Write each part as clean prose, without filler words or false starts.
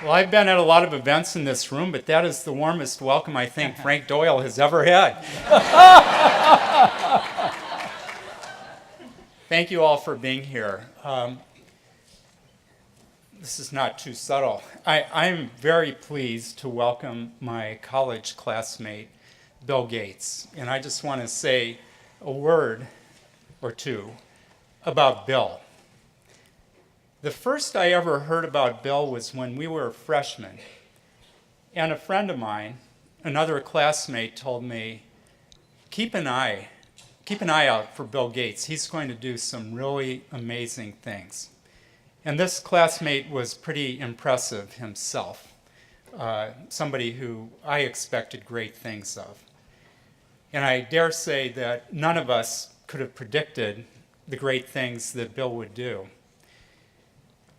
Well, I've been at a lot of events in this room, but that is the warmest welcome I think Frank Doyle has ever had. Thank you all for being here. This is not too subtle. I'm very pleased to welcome my college classmate, Bill Gates. And I just want to say a word or two about Bill. The first I ever heard about Bill was when we were freshmen. And a friend of mine, another classmate, told me, keep an eye out for Bill Gates. He's going to do some really amazing things. And this classmate was pretty impressive himself, somebody who I expected great things of. And I dare say that none of us could have predicted the great things that Bill would do.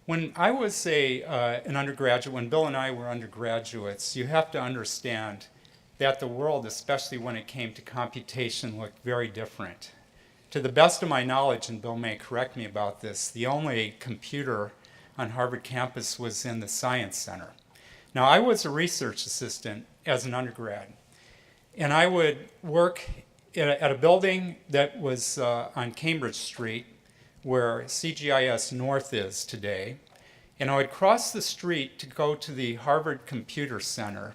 When I was an undergraduate, when Bill and I were undergraduates, you have to understand that the world, especially when it came to computation, looked very different. To the best of my knowledge, and Bill may correct me about this, the only computer on Harvard campus was in the Science Center. Now, I was a research assistant as an undergrad, and I would work at a building that was on Cambridge Street, where CGIS North is today, and I would cross the street to go to the Harvard Computer Center,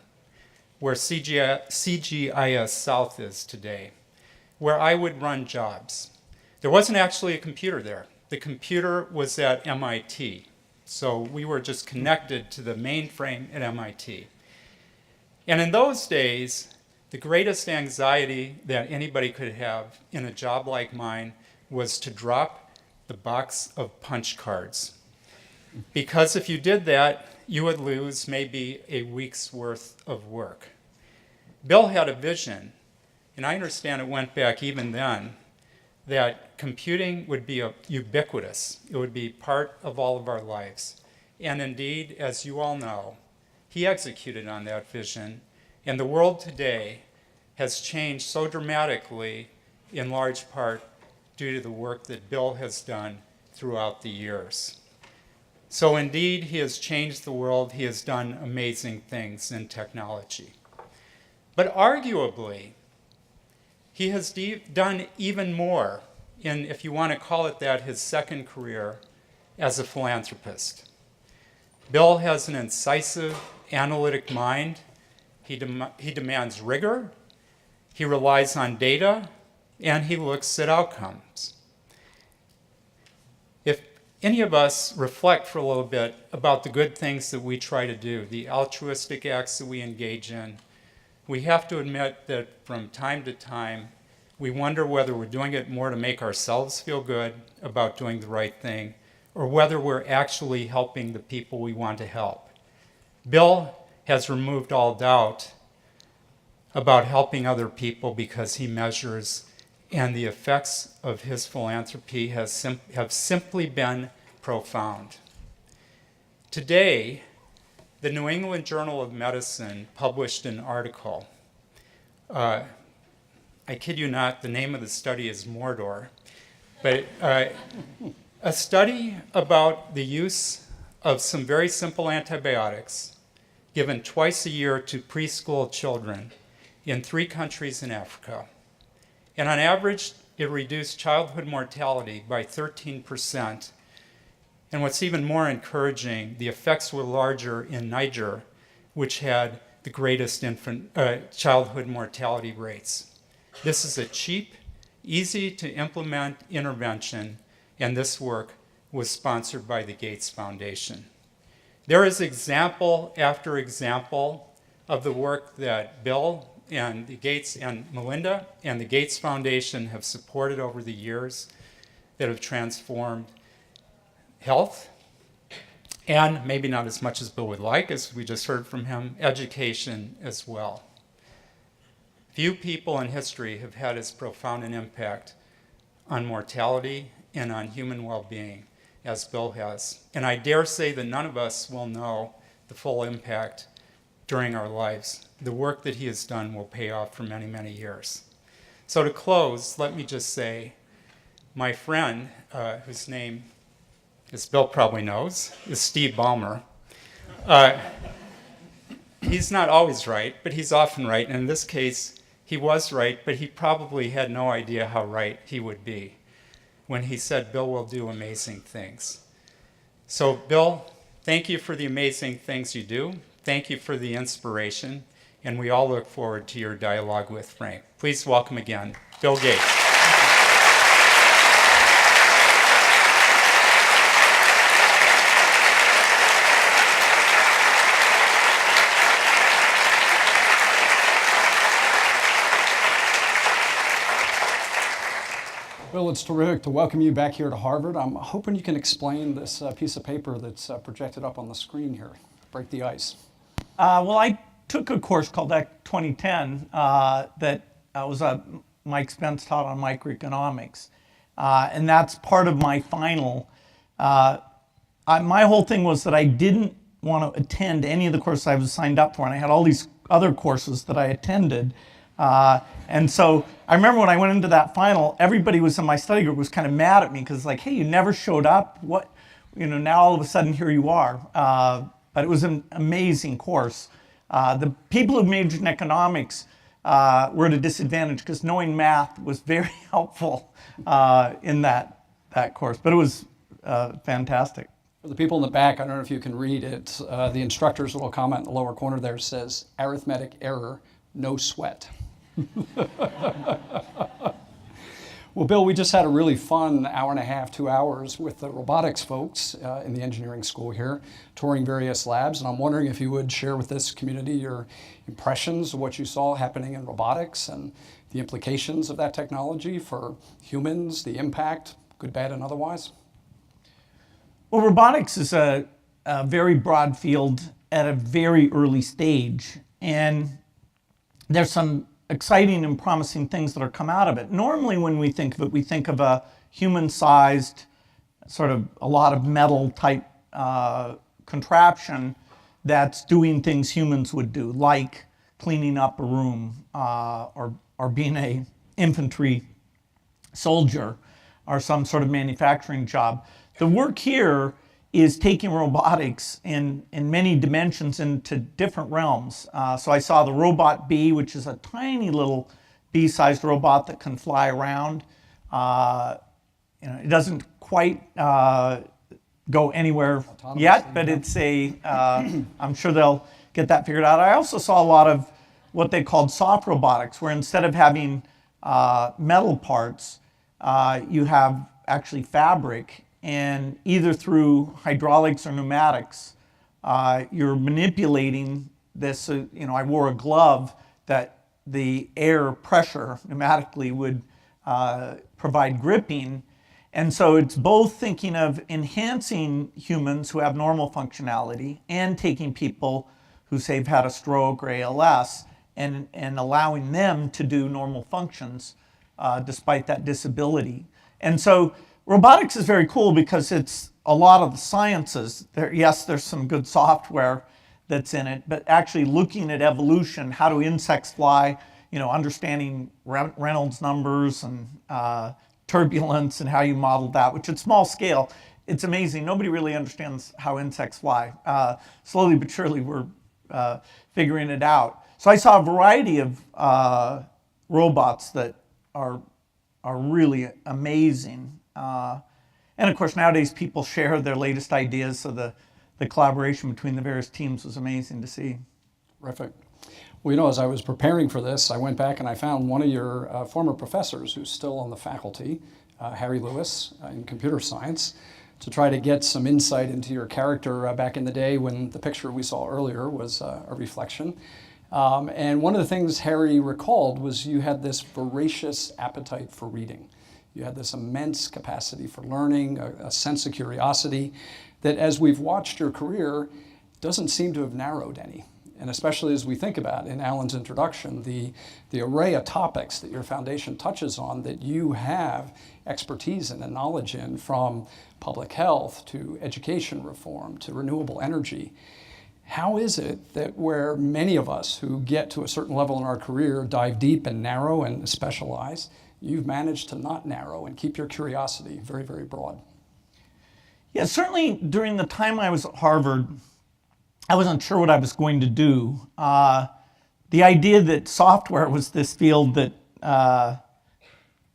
where CGIS South is today, where I would run jobs. There wasn't actually a computer there. The computer was at MIT, so we were just connected to the mainframe at MIT. And in those days, the greatest anxiety that anybody could have in a job like mine was to drop the box of punch cards. Because if you did that, you would lose maybe a week's worth of work. Bill had a vision, and I understand it went back even then, that computing would be ubiquitous. It would be part of all of our lives. And indeed, as you all know, he executed on that vision, and the world today has changed so dramatically, in large part due to the work that Bill has done throughout the years. So indeed, he has changed the world. He has done amazing things in technology. But arguably, he has done even more in, if you want to call it that, his second career as a philanthropist. Bill has an incisive, analytic mind. He demands rigor. He relies on data. And he looks at outcomes. If any of us reflect for a little bit about the good things that we try to do, the altruistic acts that we engage in, we have to admit that from time to time, we wonder whether we're doing it more to make ourselves feel good about doing the right thing, or whether we're actually helping the people we want to help. Bill has removed all doubt about helping other people because he measures, and the effects of his philanthropy have simply been profound. Today, the New England Journal of Medicine published an article. I kid you not, the name of the study is Mordor, but a study about the use of some very simple antibiotics given twice a year to preschool children in 3 countries in Africa. And on average, it reduced childhood mortality by 13%. And what's even more encouraging, the effects were larger in Niger, which had the greatest childhood mortality rates. This is a cheap, easy to implement intervention, and this work was sponsored by the Gates Foundation. There is example after example of the work that Bill and the Gates and Melinda and the Gates Foundation have supported over the years that have transformed health, and maybe not as much as Bill would like, as we just heard from him, education as well. Few people in history have had as profound an impact on mortality and on human well-being as Bill has. And I dare say that none of us will know the full impact during our lives. The work that he has done will pay off for many, many years. So to close, let me just say, my friend, whose name, as Bill probably knows, is Steve Ballmer. He's not always right, but he's often right. And in this case, he was right, but he probably had no idea how right he would be when he said, Bill will do amazing things. So, Bill, thank you for the amazing things you do. Thank you for the inspiration. And we all look forward to your dialogue with Frank. Please welcome again, Bill Gates. Bill, it's terrific to welcome you back here to Harvard. I'm hoping you can explain this piece of paper that's projected up on the screen here. Break the ice. Well, I took a course called Act 2010 that was Mike Spence taught on microeconomics. And that's part of my final. My whole thing was that I didn't want to attend any of the courses I was signed up for, and I had all these other courses that I attended. And so I remember when I went into that final, everybody was in my study group was kind of mad at me because like, hey, you never showed up. What, now all of a sudden here you are. But it was an amazing course. The people who majored in economics were at a disadvantage because knowing math was very helpful in that course. But it was fantastic. For the people in the back, I don't know if you can read it. The instructor's little comment in the lower corner there says, arithmetic error, no sweat. Well, Bill, we just had a really fun hour and a half, 2 hours with the robotics folks in the engineering school here, touring various labs. And I'm wondering if you would share with this community your impressions of what you saw happening in robotics and the implications of that technology for humans, the impact, good, bad, and otherwise. Well, robotics is a very broad field at a very early stage. And there's some exciting and promising things that are come out of it. Normally when we think of it, we think of a human-sized, sort of a lot of metal type contraption that's doing things humans would do, like cleaning up a room or being an infantry soldier or some sort of manufacturing job. The work here is taking robotics in many dimensions into different realms. So I saw the robot bee, which is a tiny little bee-sized robot that can fly around. It doesn't quite go anywhere yet, but it's I'm sure they'll get that figured out. I also saw a lot of what they called soft robotics, where instead of having metal parts, you have actually fabric. And either through hydraulics or pneumatics, you're manipulating this. I wore a glove that the air pressure pneumatically would provide gripping. And so it's both thinking of enhancing humans who have normal functionality and taking people who say have had a stroke or ALS and allowing them to do normal functions despite that disability. And so robotics is very cool because it's a lot of the sciences. Yes, there's some good software that's in it, but actually looking at evolution, how do insects fly, understanding Reynolds numbers and turbulence and how you model that, which at small scale, it's amazing. Nobody really understands how insects fly. Slowly but surely we're figuring it out. So I saw a variety of robots that are really amazing. And of course, nowadays people share their latest ideas, so the collaboration between the various teams was amazing to see. Terrific. Well, as I was preparing for this, I went back and I found one of your former professors who's still on the faculty, Harry Lewis, in computer science, to try to get some insight into your character back in the day when the picture we saw earlier was a reflection. And one of the things Harry recalled was you had this voracious appetite for reading. You had this immense capacity for learning, a sense of curiosity that as we've watched your career, doesn't seem to have narrowed any. And especially as we think about in Alan's introduction, the array of topics that your foundation touches on that you have expertise in and knowledge in, from public health to education reform to renewable energy. How is it that where many of us who get to a certain level in our career dive deep and narrow and specialize, you've managed to not narrow and keep your curiosity very, very broad? Yeah, certainly during the time I was at Harvard, I wasn't sure what I was going to do. The idea that software was this field that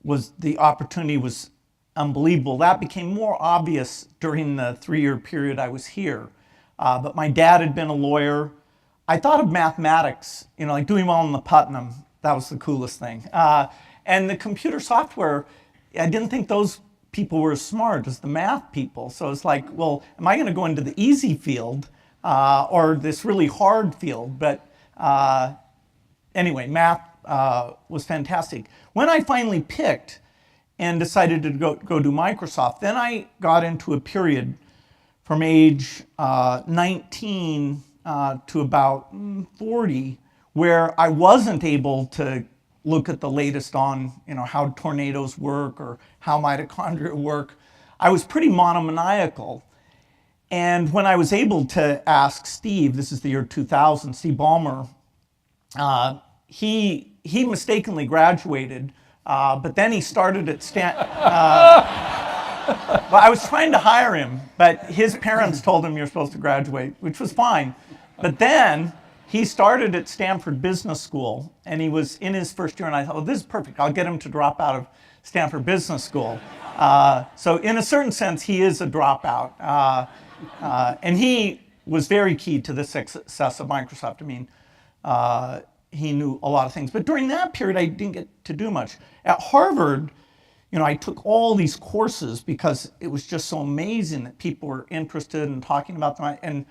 was the opportunity was unbelievable. That became more obvious during the 3-year period I was here. But my dad had been a lawyer. I thought of mathematics, like doing well in the Putnam. That was the coolest thing. And the computer software, I didn't think those people were as smart as the math people. So it's like, well, am I going to go into the easy field or this really hard field? But anyway, math was fantastic. When I finally picked and decided to go do Microsoft, then I got into a period from age 19 to about 40 where I wasn't able to look at the latest on how tornadoes work or how mitochondria work. I was pretty monomaniacal. And when I was able to ask Steve, this is the year 2000, Steve Ballmer, he mistakenly graduated, but then he started at well, I was trying to hire him, but his parents told him you're supposed to graduate, which was fine. But then he started at Stanford Business School, and he was in his first year, and I thought, oh, this is perfect. I'll get him to drop out of Stanford Business School. So in a certain sense, he is a dropout. And he was very key to the success of Microsoft. I mean, he knew a lot of things. But during that period, I didn't get to do much. At Harvard, I took all these courses because it was just so amazing that people were interested in talking about them. And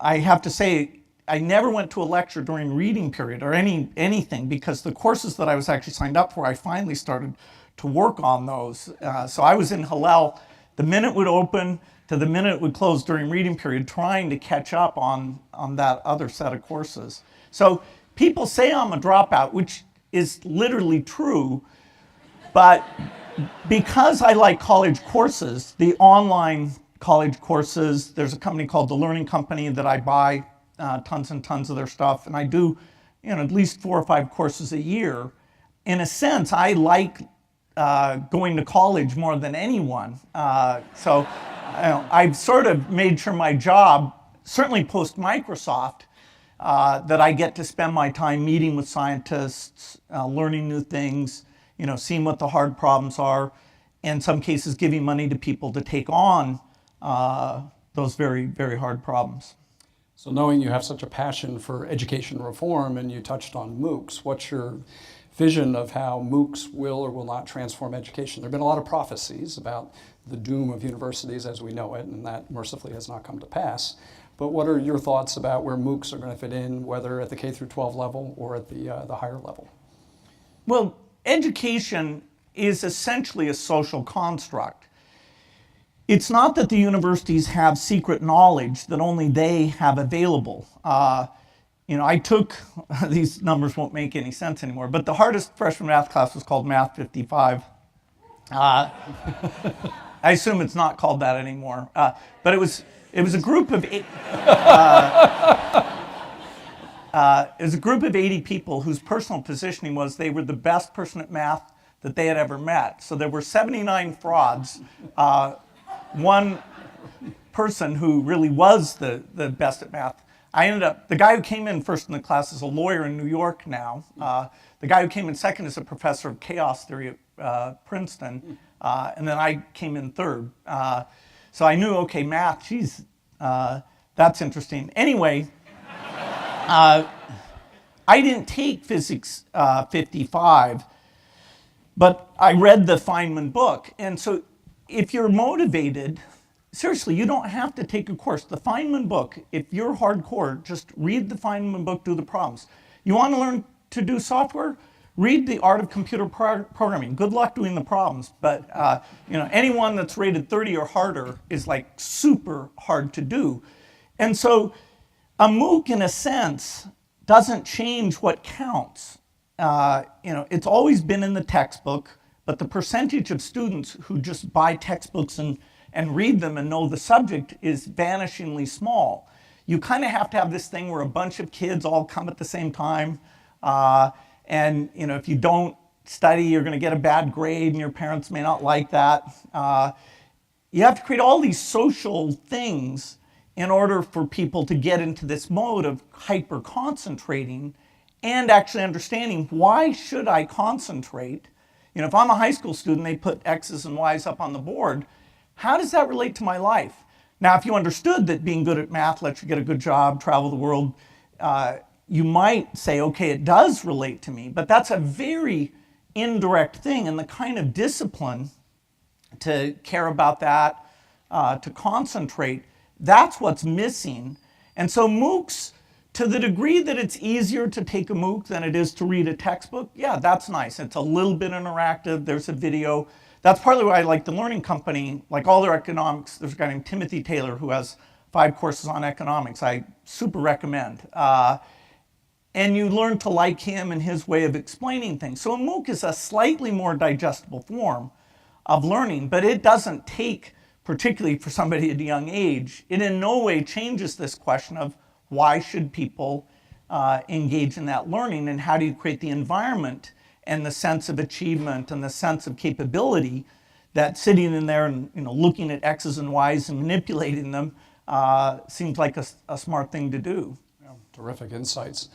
I have to say, I never went to a lecture during reading period or anything because the courses that I was actually signed up for, I finally started to work on those. So I was in Hillel the minute it would open to the minute it would close during reading period, trying to catch up on that other set of courses. So people say I'm a dropout, which is literally true, but because I like college courses, the online college courses, there's a company called The Learning Company that I buy tons and tons of their stuff, and I do at least 4 or 5 courses a year. In a sense, I like going to college more than anyone. So I've sort of made sure my job, certainly post-Microsoft, that I get to spend my time meeting with scientists, learning new things, seeing what the hard problems are, in some cases giving money to people to take on those very, very hard problems. So knowing you have such a passion for education reform, and you touched on MOOCs, what's your vision of how MOOCs will or will not transform education? There have been a lot of prophecies about the doom of universities as we know it, and that mercifully has not come to pass. But what are your thoughts about where MOOCs are going to fit in, whether at the K through 12 level or at the higher level? Well, education is essentially a social construct. It's not that the universities have secret knowledge that only they have available. I took, these numbers won't make any sense anymore, but the hardest freshman math class was called Math 55. I assume it's not called that anymore, but it was a group of it was a group of 80 people whose personal positioning was they were the best person at math that they had ever met. So there were 79 frauds. One person who really was the best at math. The guy who came in first in the class is a lawyer in New York now. The guy who came in second is a professor of chaos theory at Princeton. And then I came in third. So I knew, okay, math, geez, that's interesting. Anyway, I didn't take Physics 55, but I read the Feynman book. And so if you're motivated, seriously, you don't have to take a course. The Feynman book, if you're hardcore, just read the Feynman book, do the problems. You want to learn to do software? Read The Art of Computer Programming. Good luck doing the problems, but anyone that's rated 30 or harder is like super hard to do. And so a MOOC, in a sense, doesn't change what counts. It's always been in the textbook, but the percentage of students who just buy textbooks and read them and know the subject is vanishingly small. You kind of have to have this thing where a bunch of kids all come at the same time. And if you don't study, you're going to get a bad grade and your parents may not like that. You have to create all these social things in order for people to get into this mode of hyper concentrating and actually understanding, why should I concentrate? You know, if I'm a high school student, they put X's and Y's up on the board. How does that relate to my life? Now, if you understood that being good at math lets you get a good job, travel the world, you might say, okay, it does relate to me, but that's a very indirect thing, and the kind of discipline to care about that, to concentrate, that's what's missing. And so MOOCs, to the degree that it's easier to take a MOOC than it is to read a textbook, yeah, that's nice. It's a little bit interactive, there's a video. That's partly why I like the Learning Company, like all their economics. There's a guy named Timothy Taylor who has 5 courses on economics. I super recommend. And you learn to like him and his way of explaining things. So a MOOC is a slightly more digestible form of learning, but it doesn't take, particularly for somebody at a young age, it in no way changes this question of why should people engage in that learning, and how do you create the environment and the sense of achievement and the sense of capability that sitting in there and looking at X's and Y's and manipulating them seems like a smart thing to do. Yeah, terrific insights.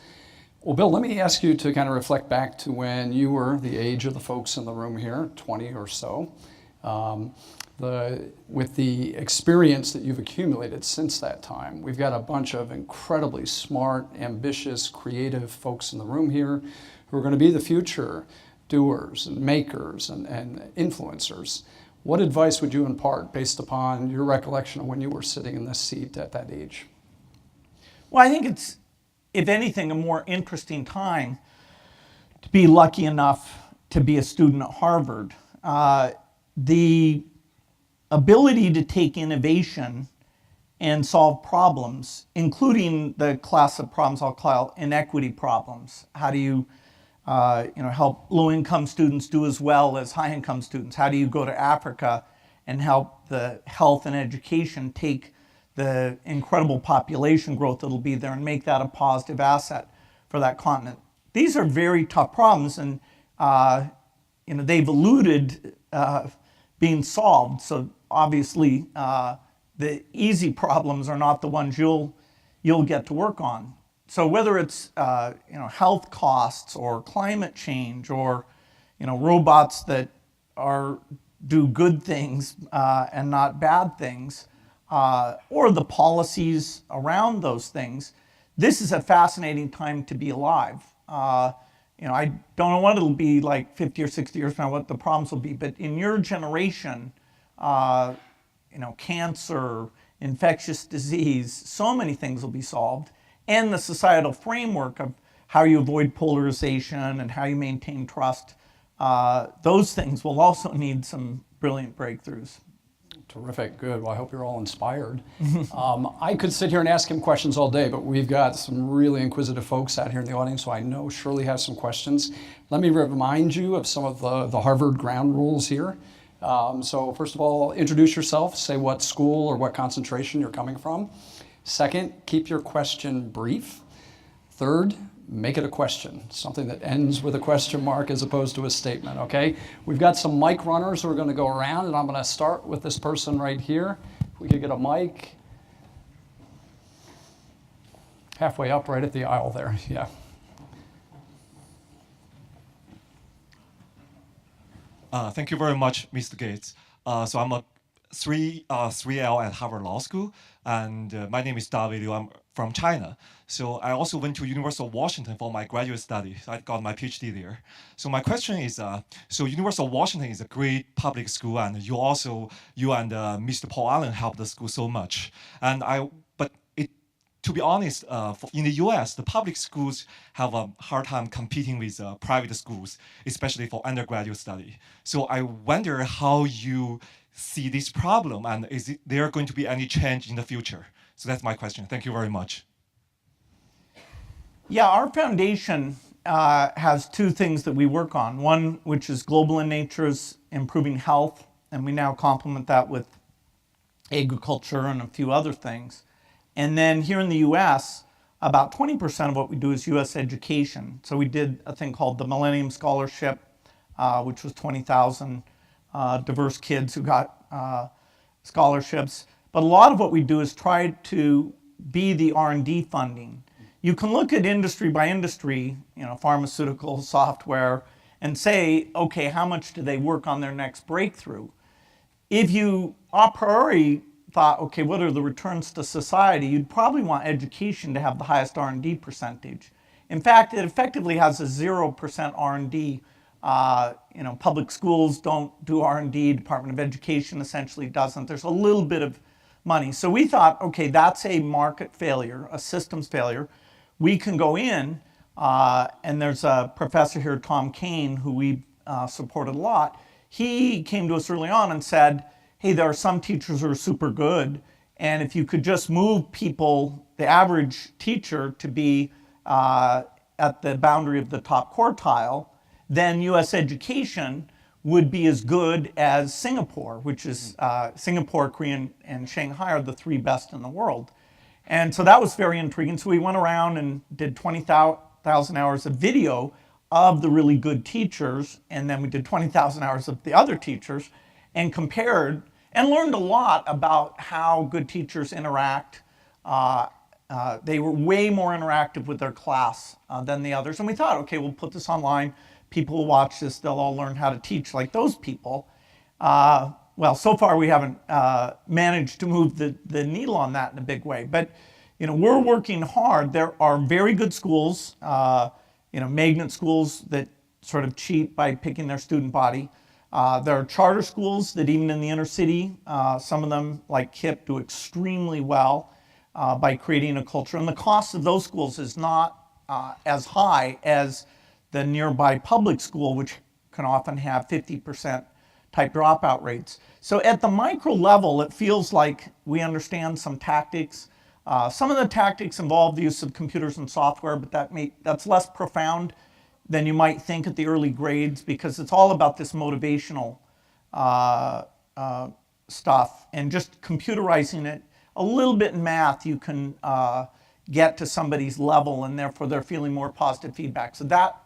Well, Bill, let me ask you to kind of reflect back to when you were the age of the folks in the room here, 20 or so. With the experience that you've accumulated since that time, we've got a bunch of incredibly smart, ambitious, creative folks in the room here who are going to be the future doers and makers and influencers. What advice would you impart based upon your recollection of when you were sitting in this seat at that age? Well, I think it's, if anything, a more interesting time to be lucky enough to be a student at Harvard. The ability to take innovation and solve problems, including the class of problems I'll call inequity problems. How do you help low-income students do as well as high-income students? How do you go to Africa and help the health and education take the incredible population growth that'll be there and make that a positive asset for that continent? These are very tough problems, and they've eluded being solved. So obviously, the easy problems are not the ones you'll get to work on. So whether it's health costs or climate change or robots that do good things and not bad things, or the policies around those things, this is a fascinating time to be alive. I don't know what it'll be like 50 or 60 years from now, what the problems will be, but in your generation, cancer, infectious disease, so many things will be solved, and the societal framework of how you avoid polarization and how you maintain trust, those things will also need some brilliant breakthroughs. Terrific, good. Well, I hope you're all inspired. I could sit here and ask him questions all day, but we've got some really inquisitive folks out here in the audience, so I know Shirley has some questions. Let me remind you of some of the Harvard ground rules here. So first of all, introduce yourself, say what school or what concentration you're coming from. Second, keep your question brief. Third, make it a question, something that ends with a question mark as opposed to a statement, okay? We've got some mic runners who are going to go around, and I'm going to start with this person right here. If we could get a mic. Halfway up right at the aisle there, yeah. Thank you very much, Mr. Gates. So I'm a 3L at Harvard Law School, and my name is David Liu. I'm from China. So I also went to University of Washington for my graduate study. I got my PhD there. So my question is, so University of Washington is a great public school, and you and Mr. Paul Allen helped the school so much. To be honest, in the US, the public schools have a hard time competing with private schools, especially for undergraduate study. So I wonder how you see this problem, and is there going to be any change in the future? So that's my question. Thank you very much. Yeah, our foundation has 2 things that we work on. One, which is global in nature, is improving health, and we now complement that with agriculture and a few other things. And then here in the US, about 20% of what we do is US education. So we did a thing called the Millennium Scholarship, which was 20,000 diverse kids who got scholarships. But a lot of what we do is try to be the R&D funding. You can look at industry by industry, pharmaceutical, software, and say, okay, how much do they work on their next breakthrough? If you a priori thought, okay, what are the returns to society, you'd probably want education to have the highest R&D percentage. In fact, it effectively has a 0% R&D. Public schools don't do R&D, Department of Education essentially doesn't. There's a little bit of money. So we thought, okay, that's a market failure, a systems failure. We can go in, and there's a professor here, Tom Kane, who we supported a lot. He came to us early on and said, hey, there are some teachers who are super good, and if you could just move people, the average teacher, to be at the boundary of the top quartile, then US education would be as good as Singapore, which is Singapore, Korea, and Shanghai are the 3 best in the world. And so that was very intriguing. So we went around and did 20,000 hours of video of the really good teachers, and then we did 20,000 hours of the other teachers, and compared and learned a lot about how good teachers interact. They were way more interactive with their class than the others. And we thought, okay, we'll put this online. People will watch this. They'll all learn how to teach like those people. Well, so far we haven't managed to move the needle on that in a big way. But we're working hard. There are very good schools, magnet schools that sort of cheat by picking their student body. There are charter schools that even in the inner city, some of them like KIPP do extremely well by creating a culture. And the cost of those schools is not as high as the nearby public school, which can often have 50% type dropout rates. So at the micro level, it feels like we understand some tactics. Some of the tactics involve the use of computers and software, but that's less profound than you might think at the early grades, because it's all about this motivational stuff and just computerizing it. A little bit in math, you can get to somebody's level, and therefore they're feeling more positive feedback. So that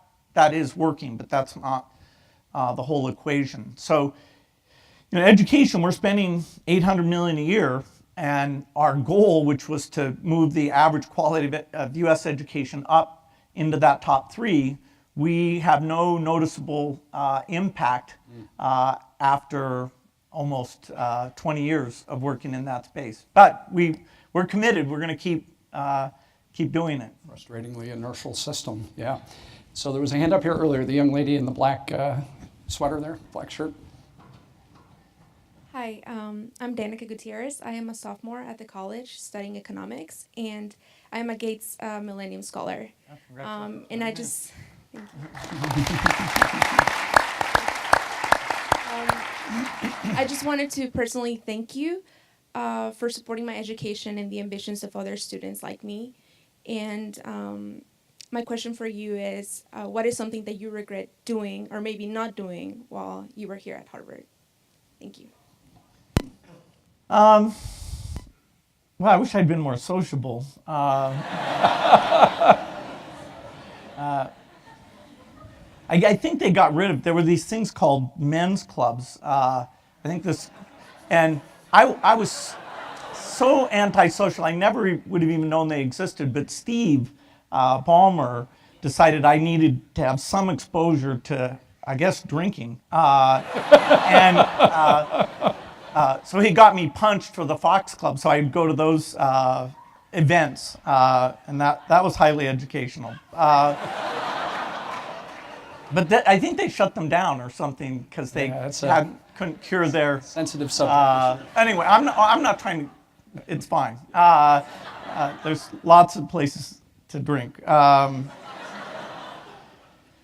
is working, but that's not the whole equation. So, education, we're spending $800 million a year, and our goal, which was to move the average quality of U.S. education up into that top 3, we have no noticeable impact after almost 20 years of working in that space. But we're committed. We're going to keep doing it. Frustratingly inertial system, yeah. So there was a hand up here earlier, the young lady in the black sweater there, black shirt. Hi, I'm Danica Gutierrez. I am a sophomore at the college studying economics, and I am a Gates Millennium Scholar. Oh, congratulations. And I just, thank you. I just wanted to personally thank you for supporting my education and the ambitions of other students like me. And my question for you is, what is something that you regret doing or maybe not doing while you were here at Harvard? Thank you. Well, I wish I'd been more sociable. I think they got rid of, there were these things called men's clubs. I think this, and I was so antisocial, I never would have even known they existed, but Steve Ballmer decided I needed to have some exposure to, I guess, drinking. So he got me punched for the Fox Club, so I'd go to those events, and that was highly educational. But I think they shut them down or something because they couldn't cure their sensitive subject. Anyway, I'm not trying to. It's fine. There's lots of places to drink.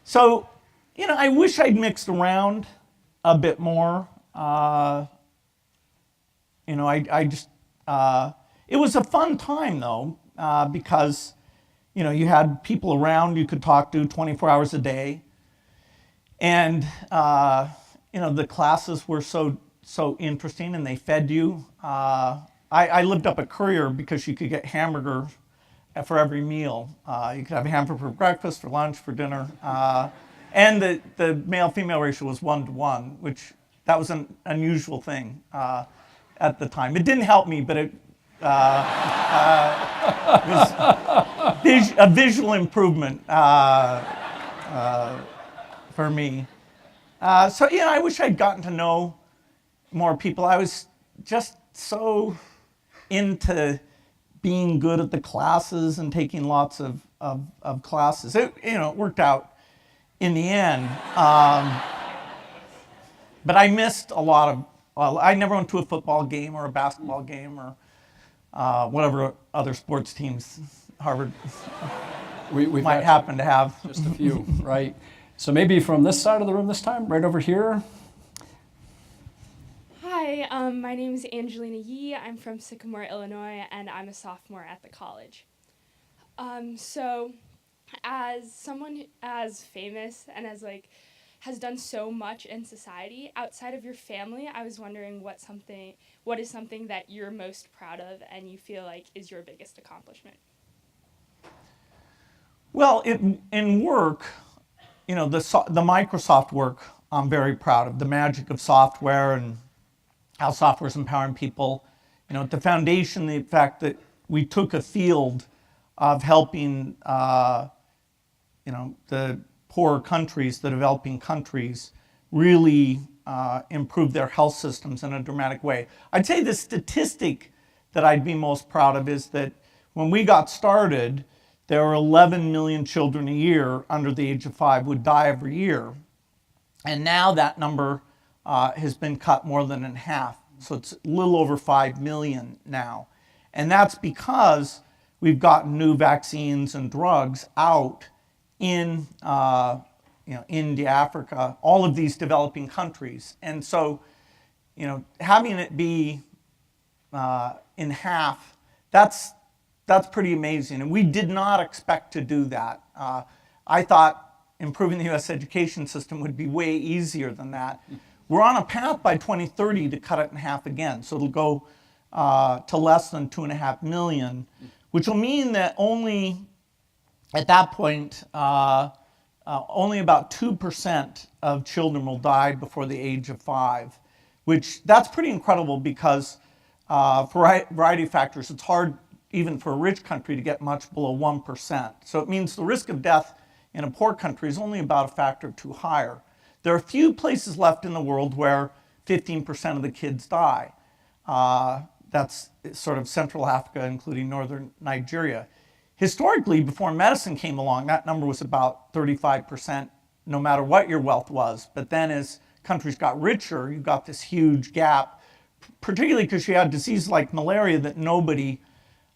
So, I wish I'd mixed around a bit more. I just, it was a fun time though, because, you had people around you could talk to 24 hours a day. And, the classes were so interesting and they fed you. I lived up at Courier because you could get hamburger for every meal. You could have a hamburger for breakfast, for lunch, for dinner. And the male-female ratio was 1-to-1, which that was an unusual thing. at the time. It didn't help me, but it was a visual improvement for me. So yeah, I wish I'd gotten to know more people. I was just so into being good at the classes and taking lots of classes. It worked out in the end. But I missed a lot of, well, I never went to a football game or a basketball game or whatever other sports teams Harvard We might happen to have. just a few, right? So maybe from this side of the room this time, right over here. Hi, my name is Angelina Yee. I'm from Sycamore, Illinois, and I'm a sophomore at the college. So, as someone as famous and as has done so much in society outside of your family, I was wondering what is something that you're most proud of and you feel like is your biggest accomplishment? Well, in work, the Microsoft work, I'm very proud of the magic of software and how software is empowering people. At the foundation, the fact that we took a field of helping, the poorer countries, the developing countries, really improve their health systems in a dramatic way. I'd say the statistic that I'd be most proud of is that when we got started, there were 11 million children a year under the age of 5 would die every year. And now that number has been cut more than in half. So it's a little over 5 million now. And that's because we've gotten new vaccines and drugs out in India, Africa, all of these developing countries. And so, having it be in half, that's pretty amazing. And we did not expect to do that. I thought improving the U.S. education system would be way easier than that. We're on a path by 2030 to cut it in half again. So it'll go to less than 2.5 million, which will mean that only at that point, only about 2% of children will die before the age of 5, which that's pretty incredible because for a variety of factors, it's hard even for a rich country to get much below 1%. So it means the risk of death in a poor country is only about a factor of 2 higher. There are a few places left in the world where 15% of the kids die. That's sort of Central Africa, including northern Nigeria. Historically, before medicine came along, that number was about 35%, no matter what your wealth was. But then as countries got richer, you got this huge gap, particularly because you had diseases like malaria that nobody,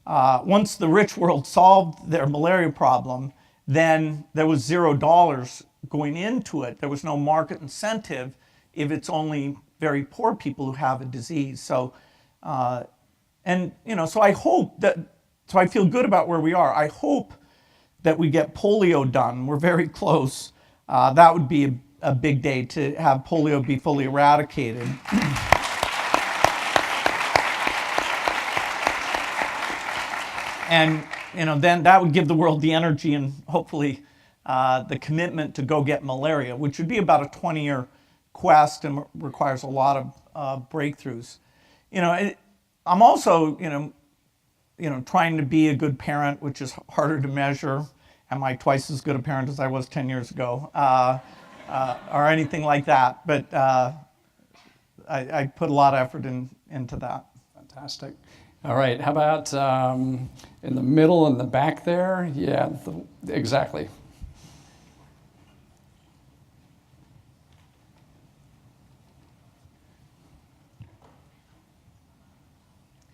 once the rich world solved their malaria problem, then there was $0 going into it. There was no market incentive if it's only very poor people who have a disease. So, so I hope that, so I feel good about where we are. I hope that we get polio done. We're very close. That would be a big day to have polio be fully eradicated. And then that would give the world the energy and hopefully the commitment to go get malaria, which would be about a 20-year quest and requires a lot of breakthroughs. I'm also, trying to be a good parent, which is harder to measure. Am I twice as good a parent as I was 10 years ago? Or anything like that. But I put a lot of effort into that. Fantastic. All right, how about in the middle and the back there? Yeah, exactly.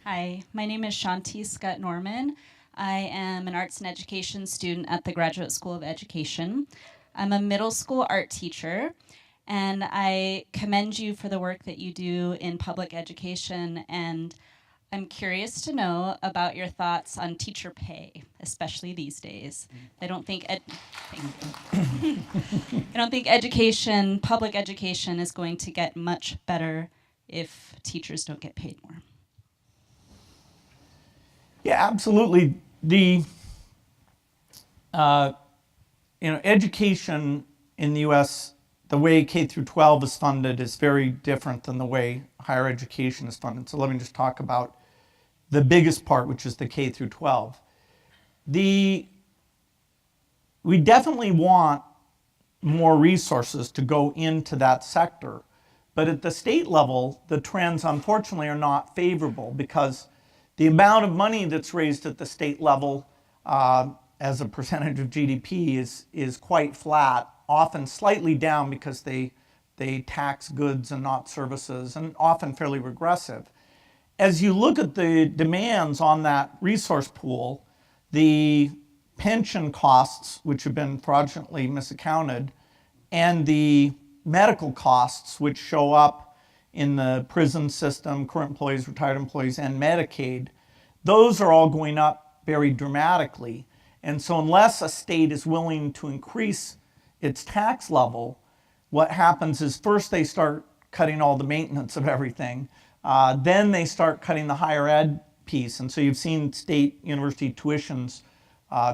Hi, my name is Shanti Scott Norman. I am an arts and education student at the Graduate School of Education. I'm a middle school art teacher, and I commend you for the work that you do in public education, and I'm curious to know about your thoughts on teacher pay, especially these days. I don't think I don't think public education is going to get much better if teachers don't get paid more. Yeah, absolutely. The education in the U.S. the way K through 12 is funded is very different than the way higher education is funded. So let me just talk about the biggest part, which is the K through 12. We definitely want more resources to go into that sector. But at the state level, the trends unfortunately are not favorable because the amount of money that's raised at the state level as a percentage of GDP is quite flat, often slightly down because they tax goods and not services, and often fairly regressive. As you look at the demands on that resource pool, the pension costs, which have been fraudulently misaccounted, and the medical costs, which show up in the prison system, current employees, retired employees, and Medicaid, those are all going up very dramatically. And so unless a state is willing to increase its tax level, what happens is first they start cutting all the maintenance of everything, then they start cutting the higher ed piece. And so you've seen state university tuitions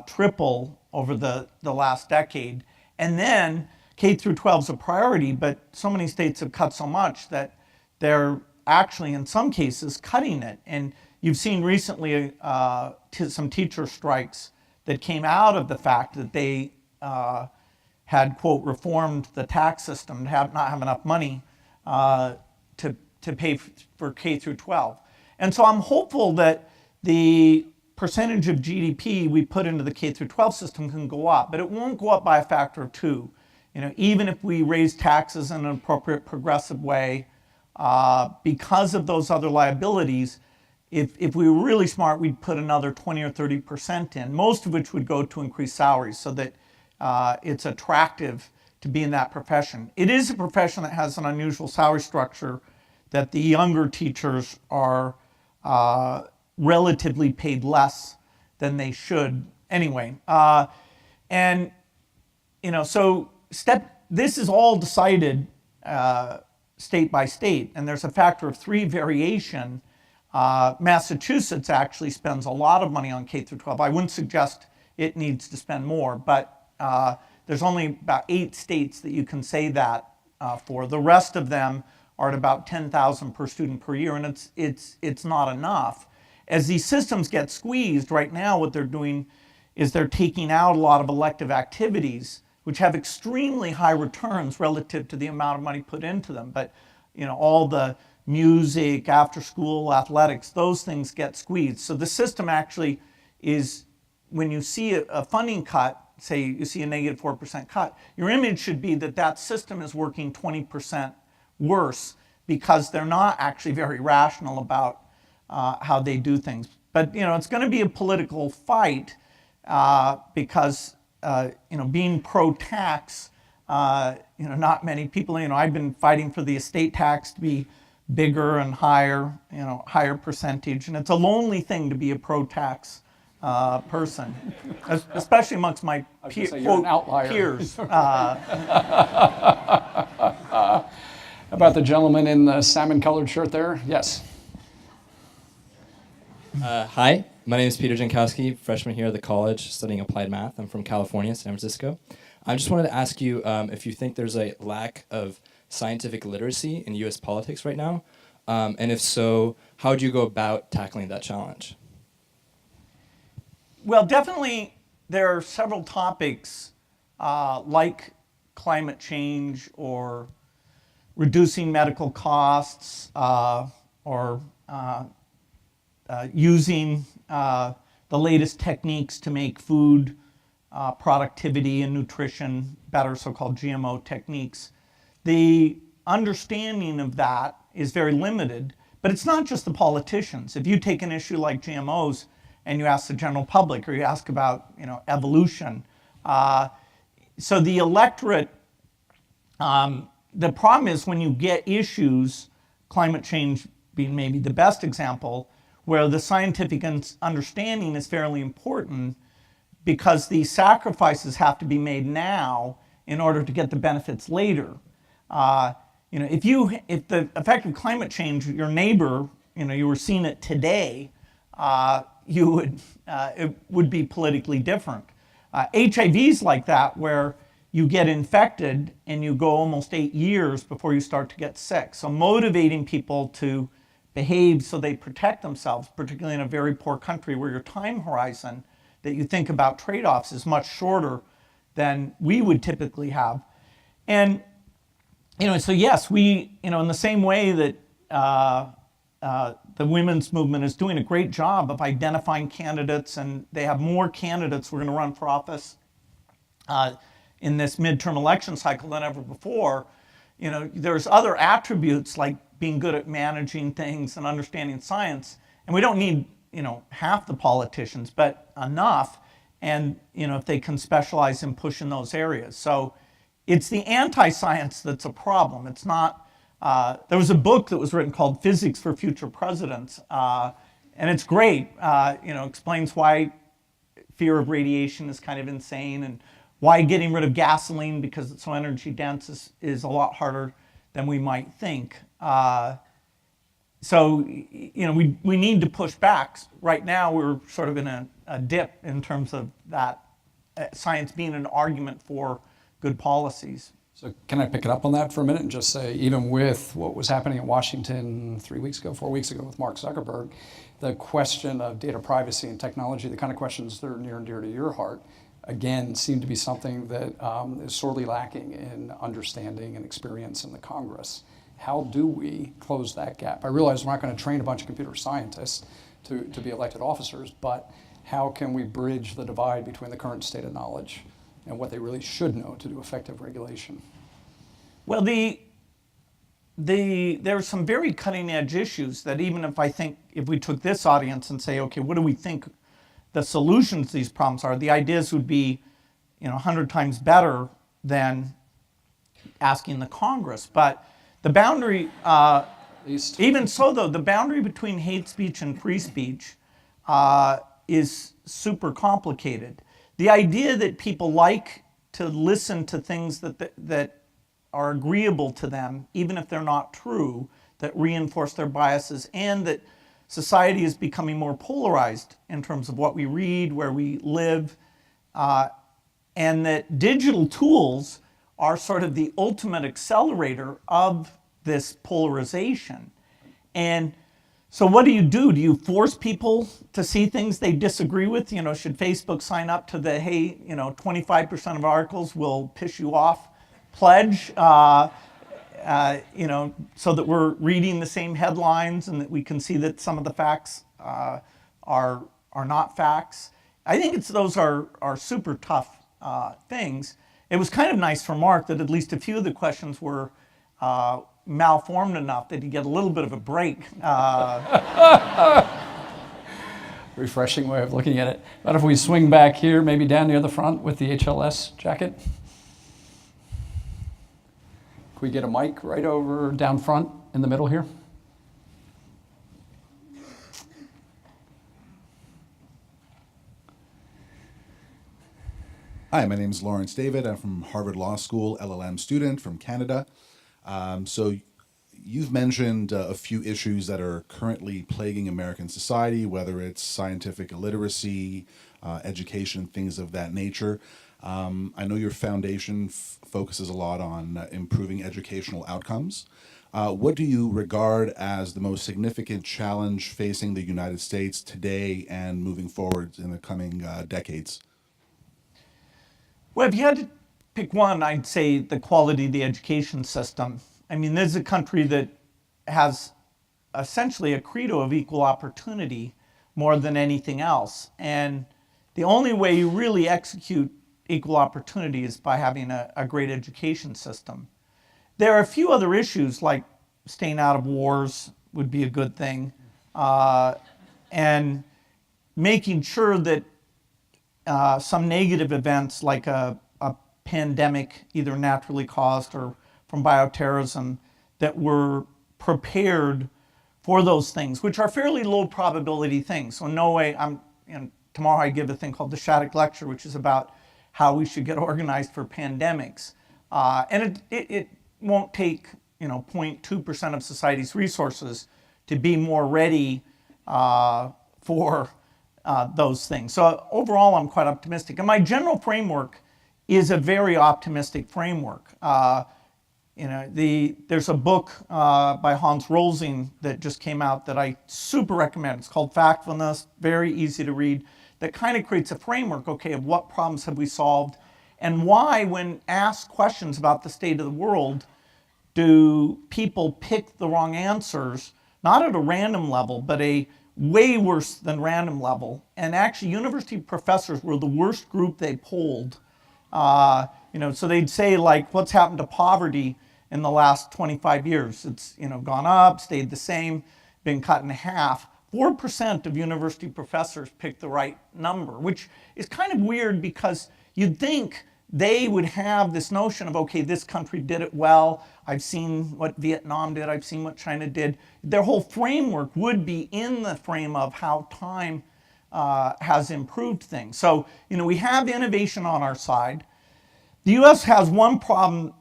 triple over the last decade. And then K through 12 is a priority, but so many states have cut so much that they're actually, in some cases, cutting it. And you've seen recently some teacher strikes that came out of the fact that they had, quote, reformed the tax system to not have enough money to pay for K through 12. And so I'm hopeful that the percentage of GDP we put into the K through 12 system can go up, but it won't go up by a factor of 2. Even if we raise taxes in an appropriate progressive way, because of those other liabilities, if we were really smart, we'd put another 20 or 30% in, most of which would go to increase salaries so that it's attractive to be in that profession. It is a profession that has an unusual salary structure that the younger teachers are relatively paid less than they should anyway. So this is all decided state by state, and there's a factor of 3 variation. Massachusetts actually spends a lot of money on K through 12. I wouldn't suggest it needs to spend more, but there's only about 8 states that you can say that for. The rest of them are at about $10,000 per student per year, and it's not enough. As these systems get squeezed, right now what they're doing is they're taking out a lot of elective activities, which have extremely high returns relative to the amount of money put into them. But all the music, after-school athletics, those things get squeezed. So the system actually is, when you see a funding cut, say you see a negative 4% cut, your image should be that that system is working 20% worse because they're not actually very rational about how they do things. But it's going to be a political fight because being pro-tax, not many people. I've been fighting for the estate tax to be bigger and higher, higher percentage, and it's a lonely thing to be a pro-tax person, especially amongst my peers. About the gentleman in the salmon-colored shirt there? Yes. Hi, my name is Peter Jankowski, freshman here at the college studying applied math. I'm from California, San Francisco. I just wanted to ask you if you think there's a lack of scientific literacy in U.S. politics right now, and if so, how would you go about tackling that challenge? Well, definitely there are several topics like climate change or reducing medical costs or using the latest techniques to make food productivity and nutrition better, so-called GMO techniques. The understanding of that is very limited, but it's not just the politicians. If you take an issue like GMOs and you ask the general public, or you ask about evolution, so the electorate, the problem is when you get issues, climate change being maybe the best example, where the scientific understanding is fairly important because these sacrifices have to be made now in order to get the benefits later. If the effect of climate change, your neighbor, you were seeing it today, it would be politically different. HIV's like that, where you get infected and you go almost 8 years before you start to get sick. So motivating people to behave so they protect themselves, particularly in a very poor country where your time horizon that you think about trade-offs is much shorter than we would typically have. And, so yes, we, in the same way that the women's movement is doing a great job of identifying candidates, and they have more candidates we're going to run for office in this midterm election cycle than ever before. There's other attributes like being good at managing things and understanding science, and we don't need half the politicians, but enough. And if they can specialize and push in those areas. So it's the anti-science that's a problem. It's not. There was a book that was written called Physics for Future Presidents, and it's great. Explains why fear of radiation is kind of insane, and why getting rid of gasoline because it's so energy dense is a lot harder than we might think. So we need to push back. Right now we're sort of in a dip in terms of that science being an argument for good policies. So can I pick it up on that for a minute and just say, even with what was happening in Washington 4 weeks ago with Mark Zuckerberg, the question of data privacy and technology, the kind of questions that are near and dear to your heart, again, seem to be something that is sorely lacking in understanding and experience in the Congress. How do we close that gap? I realize we're not going to train a bunch of computer scientists to be elected officers, but how can we bridge the divide between the current state of knowledge and what they really should know to do effective regulation? Well, there are some very cutting edge issues that even if we took this audience and say, okay, what do we think the solutions to these problems are, the ideas would be 100 times better than asking the Congress. But the boundary, even so though, the boundary between hate speech and free speech is super complicated. The idea that people like to listen to things that are agreeable to them, even if they're not true, that reinforce their biases, and that society is becoming more polarized in terms of what we read, where we live, and that digital tools are sort of the ultimate accelerator of this polarization. And so what do? Do you force people to see things they disagree with? Should Facebook sign up to the, hey, 25% of articles will piss you off pledge, so that we're reading the same headlines and that we can see that some of the facts are not facts? I think those are super tough things. It was kind of nice for Mark that at least a few of the questions were malformed enough that he get a little bit of a break. Refreshing way of looking at it. But if we swing back here, maybe down near the front with the HLS jacket. Can we get a mic right over down front in the middle here? Hi, my name is Lawrence David. I'm from Harvard Law School, LLM student from Canada. So you've mentioned a few issues that are currently plaguing American society, whether it's scientific illiteracy, education, things of that nature. I know your foundation focuses a lot on improving educational outcomes. What do you regard as the most significant challenge facing the United States today and moving forward in the coming decades? Well, if you had to pick one, I'd say the quality of the education system. I mean, this is a country that has essentially a credo of equal opportunity more than anything else. And the only way you really execute equal opportunity is by having a great education system. There are a few other issues, like staying out of wars would be a good thing, and making sure that some negative events like a pandemic, either naturally caused or from bioterrorism, that we're prepared for those things, which are fairly low probability things. So in no way, tomorrow I give a thing called the Shattuck Lecture, which is about how we should get organized for pandemics. And it won't take 0.2% of society's resources to be more ready for those things. So overall, I'm quite optimistic. And my general framework is a very optimistic framework. There's a book by Hans Rosling that just came out that I super recommend. It's called Factfulness, very easy to read, that kind of creates a framework, okay, of what problems have we solved and why, when asked questions about the state of the world, do people pick the wrong answers, not at a random level, but a way worse than random level. And actually, university professors were the worst group they polled. So they'd say, like, what's happened to poverty in the last 25 years? It's, gone up, stayed the same, been cut in half. 4% of university professors picked the right number, which is kind of weird because you'd think they would have this notion of, okay, this country did it well. I've seen what Vietnam did. I've seen what China did. Their whole framework would be in the frame of how time has improved things. So, we have innovation on our side. The US has one problem,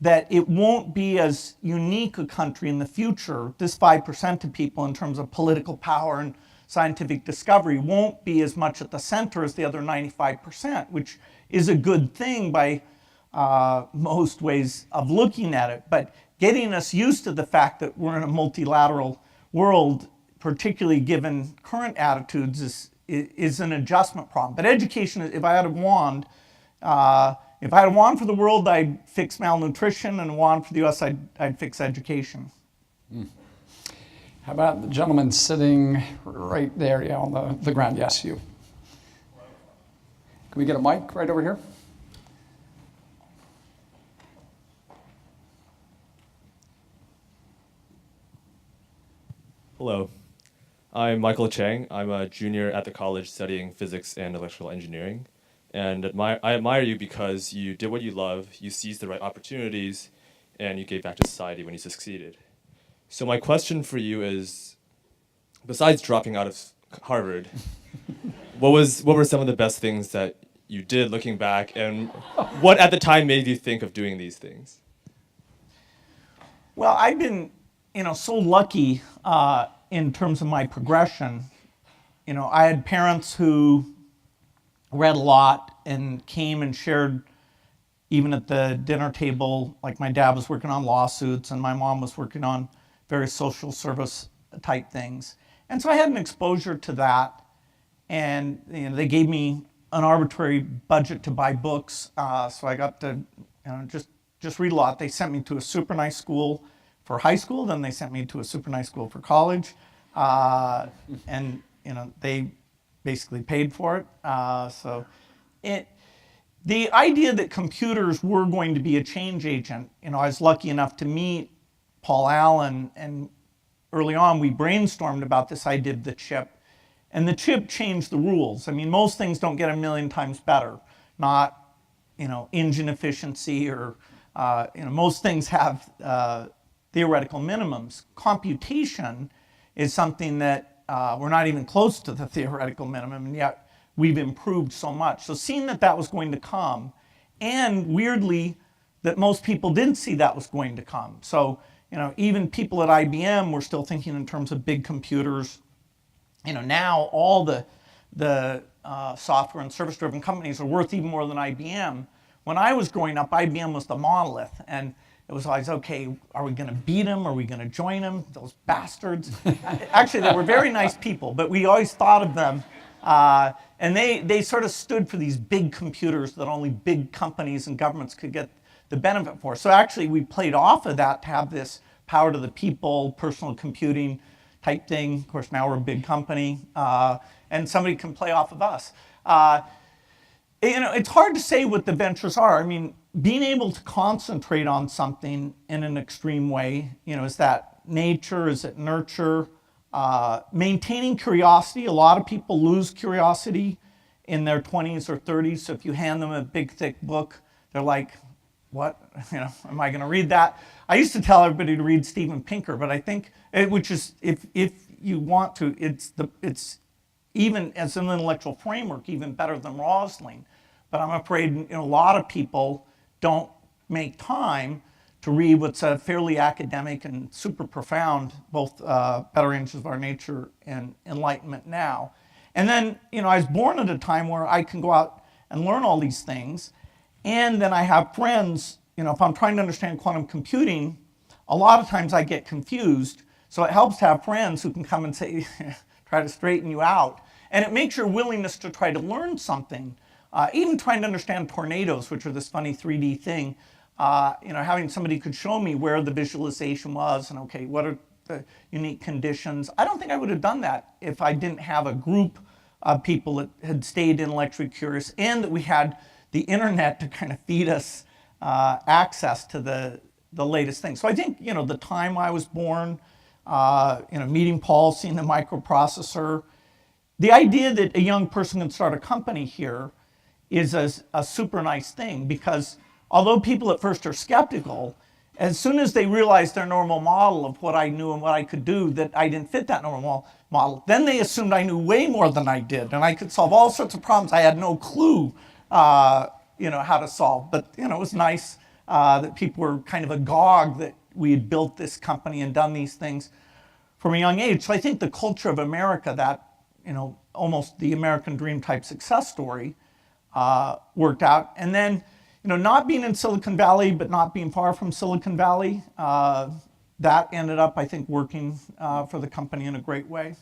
that it won't be as unique a country in the future. This 5% of people in terms of political power and scientific discovery won't be as much at the center as the other 95%, which is a good thing by most ways of looking at it. But getting us used to the fact that we're in a multilateral world, particularly given current attitudes, is an adjustment problem. But education, if I had a wand, for the world, I'd fix malnutrition, and a wand for the US, I'd fix education. How about the gentleman sitting right there, on the ground? Yes, you. Can we get a mic right over here? Hello, I'm Michael Chang. I'm a junior at the college studying physics and electrical engineering. And I admire you because you did what you love, you seized the right opportunities, and you gave back to society when you succeeded. So my question for you is, besides dropping out of Harvard, what were some of the best things that you did looking back, and what at the time made you think of doing these things? Well, I've been, so lucky in terms of my progression. I had parents who read a lot and came and shared, even at the dinner table. Like, my dad was working on lawsuits and my mom was working on various social service type things. And so I had an exposure to that. And they gave me an arbitrary budget to buy books. So I got to just read a lot. They sent me to a super nice school for high school. Then they sent me to a super nice school for college. And they basically paid for it. The idea that computers were going to be a change agent, I was lucky enough to meet Paul Allen, and early on we brainstormed about this idea of the chip, and the chip changed the rules. I mean, most things don't get a million times better, not engine efficiency or most things have theoretical minimums. Computation is something that we're not even close to the theoretical minimum, and yet we've improved so much. So seeing that was going to come, and weirdly, that most people didn't see that was going to come. So, even people at IBM were still thinking in terms of big computers. Now all the software and service-driven companies are worth even more than IBM. When I was growing up, IBM was the monolith, and it was always, okay, are we going to beat them? Are we going to join them? Those bastards. Actually, they were very nice people, but we always thought of them. And they sort of stood for these big computers that only big companies and governments could get the benefit for. So actually, we played off of that to have this power to the people, personal computing type thing. Of course, now we're a big company, and somebody can play off of us. It's hard to say what the ventures are. I mean, being able to concentrate on something in an extreme way, is that nature? Is it nurture? Maintaining curiosity. A lot of people lose curiosity in their 20s or 30s. So if you hand them a big, thick book, they're like, what? Am I going to read that? I used to tell everybody to read Steven Pinker, but I think, which is, if you want to, it's even as an intellectual framework, even better than Rosling. But I'm afraid a lot of people don't make time to read what's a fairly academic and super profound, both Better Angels of Our Nature and Enlightenment Now. And then, I was born at a time where I can go out and learn all these things. And then I have friends, if I'm trying to understand quantum computing, a lot of times I get confused. So it helps to have friends who can come and say, try to straighten you out. And it makes your willingness to try to learn something, even trying to understand tornadoes, which are this funny 3D thing, having somebody could show me where the visualization was and, okay, what are the unique conditions. I don't think I would have done that if I didn't have a group of people that had stayed intellectually curious and that we had the internet to kind of feed us access to the latest things. So I think, the time I was born, meeting Paul, seeing the microprocessor, the idea that a young person can start a company here is a super nice thing, because although people at first are skeptical, as soon as they realize their normal model of what I knew and what I could do, that I didn't fit that normal model, then they assumed I knew way more than I did, and I could solve all sorts of problems I had no clue how to solve. But it was nice that people were kind of agog that we had built this company and done these things from a young age. So I think the culture of America, that almost the American dream type success story, worked out. And then not being in Silicon Valley, but not being far from Silicon Valley, that ended up, I think, working for the company in a great way.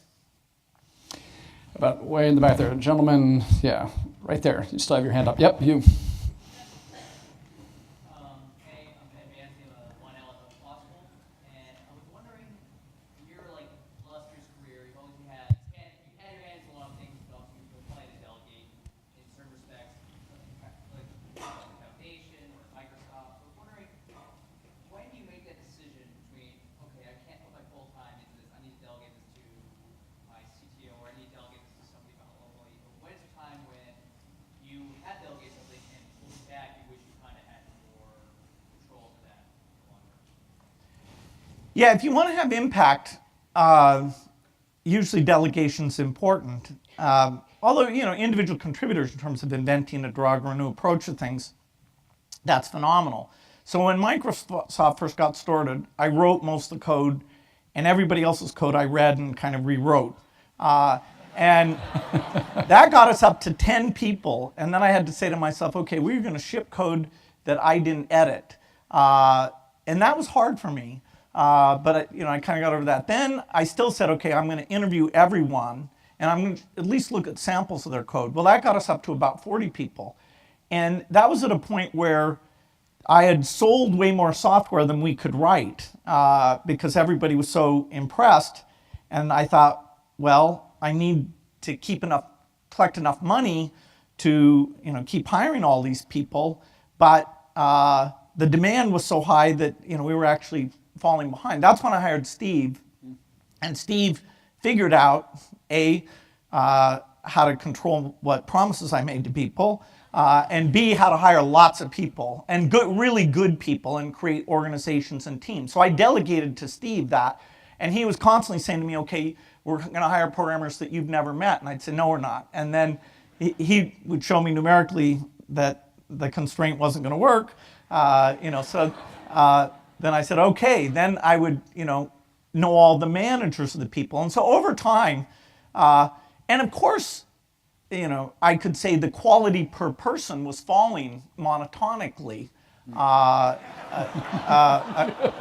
About way in the back there. Gentleman, yeah, right there. You still have your hand up. Yep, you. Hey, I'm advancing a 1L at law school, and I was wondering, in your illustrious career, you've had your hands in a lot of things, but also you've been playing to delegate in certain respects, like foundation or Microsoft. So I was wondering, when do you make that decision between, okay, I can't put my full time into this, I need to delegate this to my CTO, or I need to delegate this to somebody about locally? But when is a time when you have delegated something and pulled back, you wish you kind of had more control over that longer? Yeah, if you want to have impact, usually delegation's important. Although, individual contributors in terms of inventing a drug or a new approach to things, that's phenomenal. So when Microsoft first got started, I wrote most of the code, and everybody else's code I read and kind of rewrote. And that got us up to 10 people. And then I had to say to myself, okay, we're going to ship code that I didn't edit. And that was hard for me. But I kind of got over that. Then I still said, okay, I'm going to interview everyone, and I'm going to at least look at samples of their code. Well, that got us up to about 40 people. And that was at a point where I had sold way more software than we could write, because everybody was so impressed. And I thought, well, I need to collect enough money to keep hiring all these people. But the demand was so high that we were actually falling behind. That's when I hired Steve. And Steve figured out, how to control what promises I made to people, and B, how to hire lots of people, and really good people, and create organizations and teams. So I delegated to Steve that, and he was constantly saying to me, okay, we're going to hire programmers that you've never met. And I'd say, no, we're not. And then he would show me numerically that the constraint wasn't going to work. Then I said, okay, then I would, know all the managers of the people. And so over time, and of course, I could say the quality per person was falling monotonically,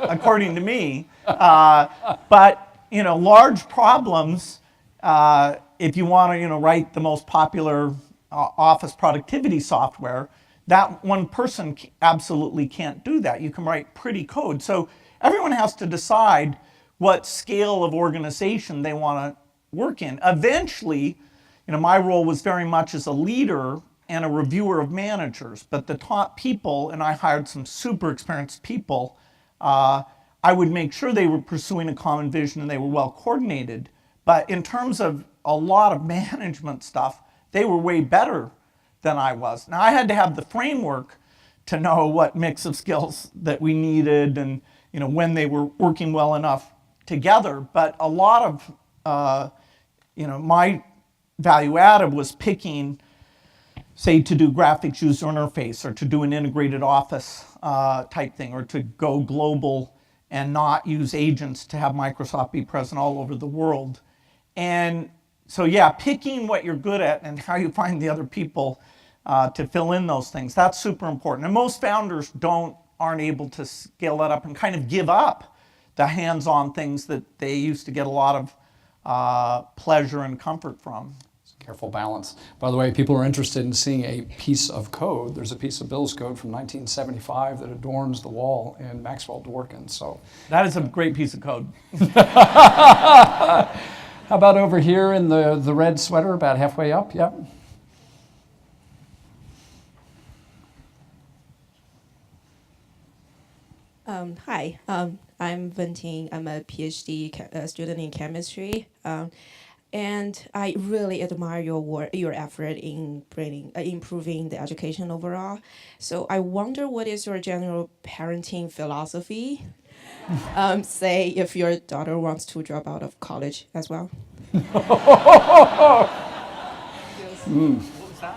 according to me. But large problems, if you want to, write the most popular office productivity software, that one person absolutely can't do that. You can write pretty code. So everyone has to decide what scale of organization they want to work in. Eventually, my role was very much as a leader and a reviewer of managers, but the top people, and I hired some super experienced people, I would make sure they were pursuing a common vision and they were well coordinated. But in terms of a lot of management stuff, they were way better than I was. Now, I had to have the framework to know what mix of skills that we needed and when they were working well enough together. But a lot of my value added was picking, say, to do graphics user interface, or to do an integrated office type thing, or to go global and not use agents to have Microsoft be present all over the world. And so, yeah, picking what you're good at and how you find the other people to fill in those things. That's super important. And most founders aren't able to scale that up and kind of give up the hands-on things that they used to get a lot of pleasure and comfort from. Careful balance. By the way, people are interested in seeing a piece of code. There's a piece of Bill's code from 1975 that adorns the wall in Maxwell Dworkin. So that is a great piece of code. How about over here in the red sweater, about halfway up? Yep. Hi, I'm Venting. I'm a PhD student in chemistry. And I really admire your effort in improving the education overall. So I wonder, what is your general parenting philosophy? Say if your daughter wants to drop out of college as well.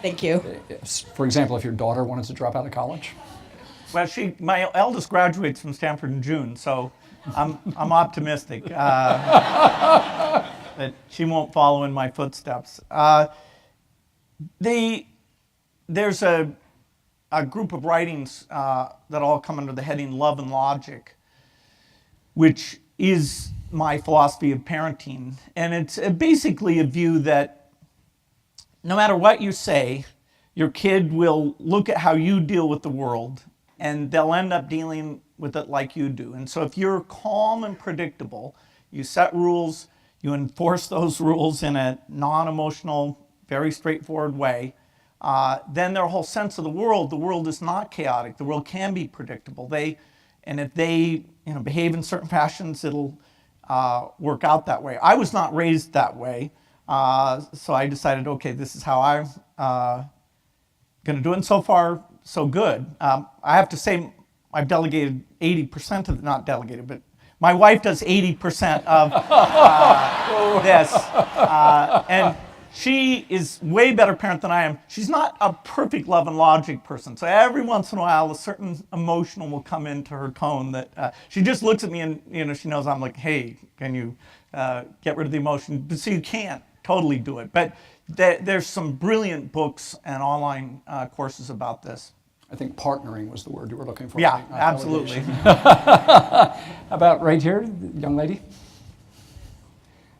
Thank you. For example, if your daughter wanted to drop out of college? Well, my eldest graduates from Stanford in June, so I'm optimistic that she won't follow in my footsteps. There's a group of writings that all come under the heading Love and Logic, which is my philosophy of parenting. And it's basically a view that no matter what you say, your kid will look at how you deal with the world, and they'll end up dealing with it like you do. And so if you're calm and predictable, you set rules, you enforce those rules in a non-emotional, very straightforward way, then their whole sense of the world is not chaotic. The world can be predictable. If they behave in certain fashions, it'll work out that way. I was not raised that way, so I decided, okay, this is how I'm going to do it. And so far, so good. I have to say, I've delegated 80% of, not delegated, but my wife does 80% of this. And she is way better parent than I am. She's not a perfect love and logic person. So every once in a while, a certain emotional will come into her tone that she just looks at me and she knows I'm like, hey, can you get rid of the emotion? So you can't totally do it. But there's some brilliant books and online courses about this. I think partnering was the word you were looking for. Yeah, absolutely. How about right here, young lady?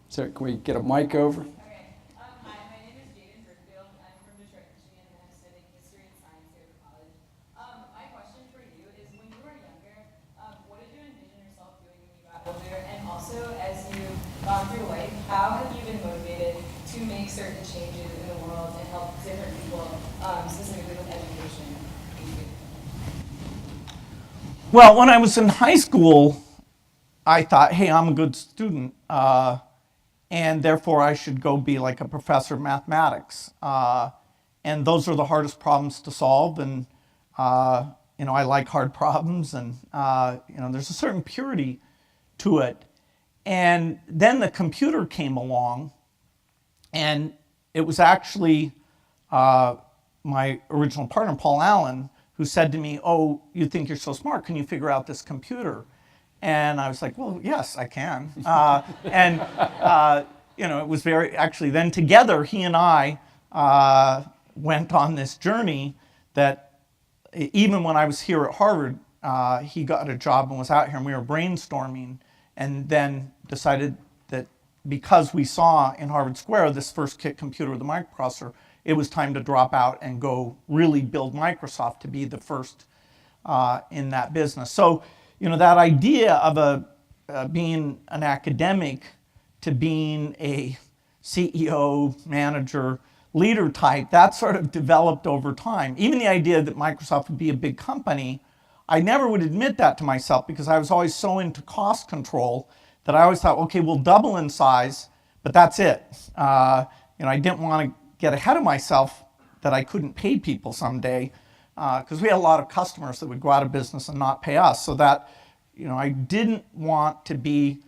So can we get a mic over? Okay. Hi, my name is Jaden Brickfield. I'm from Detroit, Michigan, and I'm studying history and science here at college. My question for you is, when you were younger, what did you envision yourself doing when you got older? And also, as you've gone through life, how have you been motivated to make certain changes in the world and help different people, specifically with education? Well, when I was in high school, I thought, hey, I'm a good student, and therefore I should go be like a professor of mathematics. And those are the hardest problems to solve, and I like hard problems, and there's a certain purity to it. And then the computer came along, and it was actually my original partner, Paul Allen, who said to me, oh, you think you're so smart, can you figure out this computer? And I was like, well, yes, I can. It was actually then together, he and I went on this journey that even when I was here at Harvard, he got a job and was out here, and we were brainstorming, and then decided that because we saw in Harvard Square this first kit computer with a microprocessor, it was time to drop out and go really build Microsoft to be the first in that business. So, that idea of being an academic to being a CEO, manager, leader type, that sort of developed over time. Even the idea that Microsoft would be a big company, I never would admit that to myself because I was always so into cost control that I always thought, okay, we'll double in size, but that's it. I didn't want to get ahead of myself that I couldn't pay people someday because we had a lot of customers that would go out of business and not pay us. So that, I didn't want to be,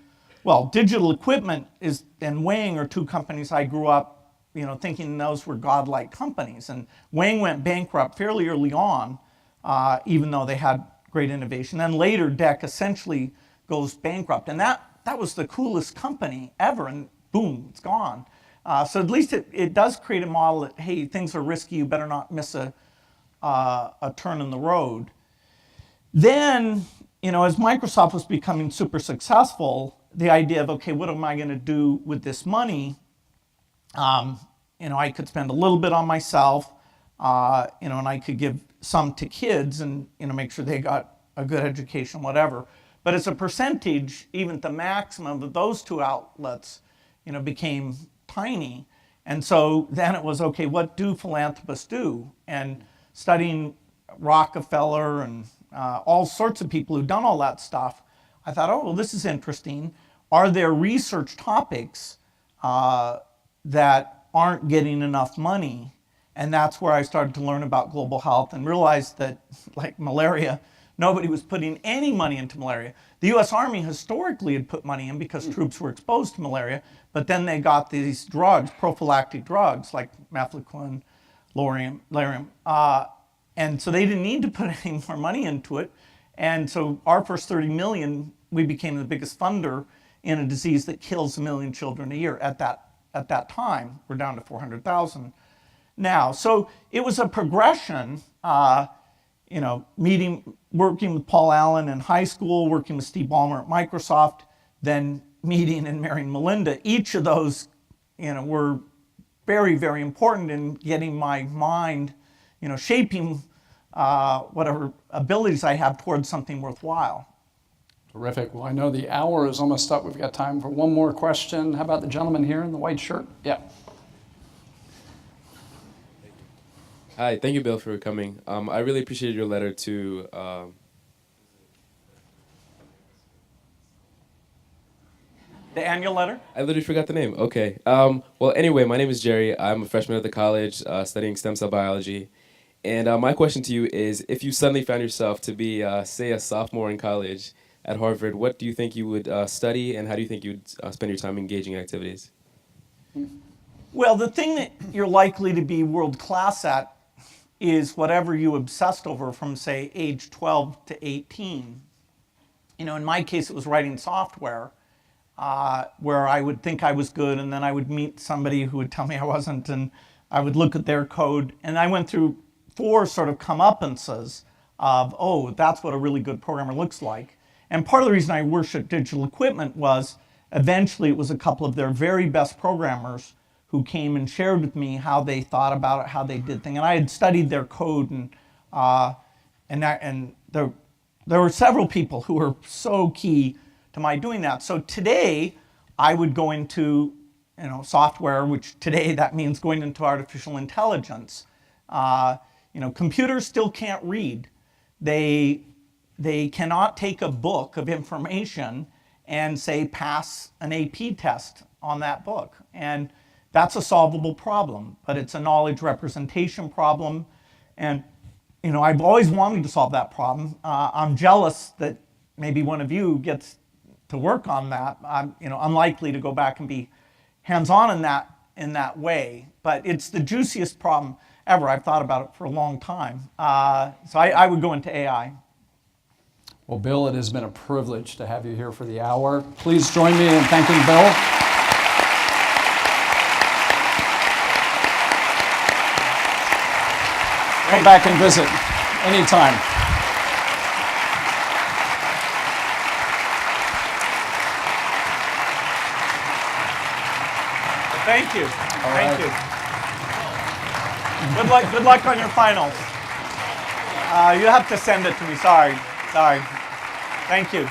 Digital Equipment and Wang are two companies I grew up, thinking those were godlike companies. And Wang went bankrupt fairly early on, even though they had great innovation. Then later, DEC essentially goes bankrupt. And that was the coolest company ever, and boom, it's gone. So at least it does create a model that, hey, things are risky, you better not miss a turn in the road. Then, as Microsoft was becoming super successful, the idea of, okay, what am I going to do with this money? I could spend a little bit on myself, and I could give some to kids and, make sure they got a good education, whatever. But as a percentage, even the maximum of those two outlets, became tiny. And so then it was, okay, what do philanthropists do? And studying Rockefeller and all sorts of people who've done all that stuff, I thought, oh, well, this is interesting. Are there research topics that aren't getting enough money? And that's where I started to learn about global health and realized that, like malaria, nobody was putting any money into malaria. The US Army historically had put money in because troops were exposed to malaria, but then they got these drugs, prophylactic drugs, like methylquine, larium, and so they didn't need to put any more money into it. And so our first 30 million, we became the biggest funder in a disease that kills 1 million children a year at that time. We're down to 400,000 now. So it was a progression, working with Paul Allen in high school, working with Steve Ballmer at Microsoft, then meeting and marrying Melinda. Each of those, were very, very important in getting my mind, shaping whatever abilities I have towards something worthwhile. Terrific. Well, I know the hour is almost up. We've got time for one more question. How about the gentleman here in the white shirt? Yeah. Hi, thank you, Bill, for coming. I really appreciated your letter to The annual letter? I literally forgot the name. Okay. Well, anyway, my name is Jerry. I'm a freshman at the college studying stem cell biology. And my question to you is, if you suddenly found yourself to be, say, a sophomore in college at Harvard, what do you think you would study, and how do you think you'd spend your time engaging in activities? Well, the thing that you're likely to be world class at is whatever you obsessed over from, say, age 12 to 18. In my case, it was writing software, where I would think I was good, and then I would meet somebody who would tell me I wasn't, and I would look at their code. And I went through 4 sort of comeuppances of, oh, that's what a really good programmer looks like. And part of the reason I worshiped Digital Equipment was eventually it was a couple of their very best programmers who came and shared with me how they thought about it, how they did things. And I had studied their code, and there were several people who were so key to my doing that. So today, I would go into software, which today that means going into artificial intelligence. Computers still can't read. They cannot take a book of information and say pass an AP test on that book. And that's a solvable problem, but it's a knowledge representation problem. And I've always wanted to solve that problem. I'm jealous that maybe one of you gets to work on that. I'm unlikely to go back and be hands-on in that way, but it's the juiciest problem ever. I've thought about it for a long time. So I would go into AI. Well, Bill, it has been a privilege to have you here for the hour. Please join me in thanking Bill. Come back and visit anytime. Thank you. All Thank right. you. Good luck on your finals. You have to send it to me. Sorry. Thank you.